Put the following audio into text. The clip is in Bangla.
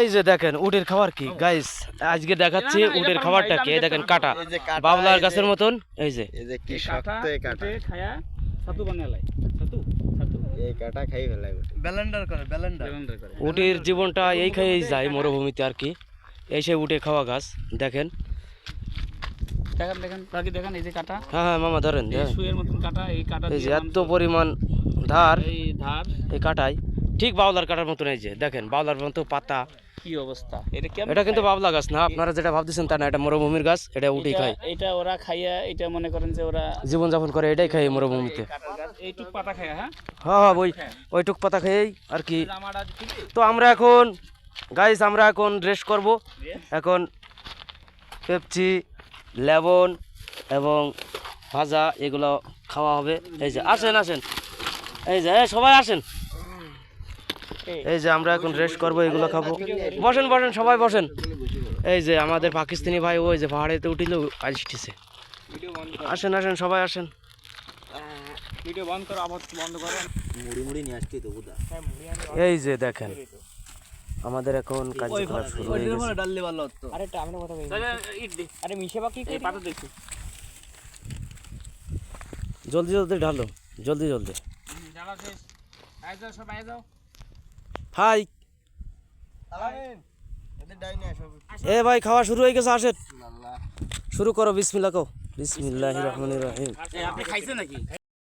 এই যে দেখেন উটের খাবার কি গাইস, আজকে দেখাচ্ছি উটের খাবারটা কি। এই দেখেন কাটা বাবলার গাছের মতন। এই যে কি শক্ত এই কাটা খায়া ছাতু বানালাই ছাতু ছাতু এই কাটা খাই ফেলাই ব্যালেন্ডার করে ব্যালেন্ডার করে উটের জীবনটা এই খেয়েই যায় মরুভূমিতে আর কি। এই সেই উটে খাওয়া গাছ দেখেন। দেখেন দেখেন বাকি দেখেন এই যে কাটা, হ্যাঁ হ্যাঁ মামা ধরেন এই সুয়ের মতন কাটা, এই কাটা এই যে দিয়ে এত পরিমাণ ধার এই ধার এই কাটাই ঠিক বাবলার কাটার মতন। এই যে দেখেন বাবলার মতো পাতা। কি অবস্থা এটা কেমন? এটা কিন্তু বাবলা গাছ না, আপনারা যেটা ভাবতেছেন তা না, এটা মরুভূমির গাছ। এটা উঠেই খায়, এটা ওরা খাইয়া এটা মনে করেন যে ওরা জীবন যাপন করে, এটাই খায় মরুভূমিতে। এইটুক পাতা খায়। হ্যাঁ হ্যাঁ হ্যাঁ ওইটুক পাতা খেয়েই আর কি। জামাটা ঠিক তো আমরা এখন গাইস আমরা এখন রেস্ট করব। এখন পেপসি লেবন এবং ভাজা এগুলো খাওয়া হবে। এই যে আসেন আসেন, এই যে সবাই আসেন। এই যে আমরা এখন রেস্ট করব, এগুলো খাবো। বসেন বসেন সবাই বসেন। এই যে আমাদের পাকিস্তানি ভাই ওই যে পাহাড়েতে উঠিল আসতেছে। আসেন আসেন সবাই আসেন। ভিডিও বন্ধ করো, আবার বন্ধ করো। মুড়ি মুড়ি নিয়ে আসছি তো বুদা এই যে দেখেন আমাদের এখন কার্যকলাপ শুরু হয়ে গেছে। ডাললে ভালো হতো আরে এটা আমরা কথা বলি ইট দে। আরে মিশে বাকি এই পাতা দেখছি জলদি জলদি ঢালো, জলদি জলদি। জ্বালা শেষ। আই যাও সব আই যাও। হাই চালাবেন এদের ডাইনে সব এ ভাই খাওয়া শুরু হয়ে গেছে, আসেন শুরু করো। বিসমিল্লাহ কও। বিসমিল্লাহির রহমানির রহিম। আপনি খাইছেন নাকি?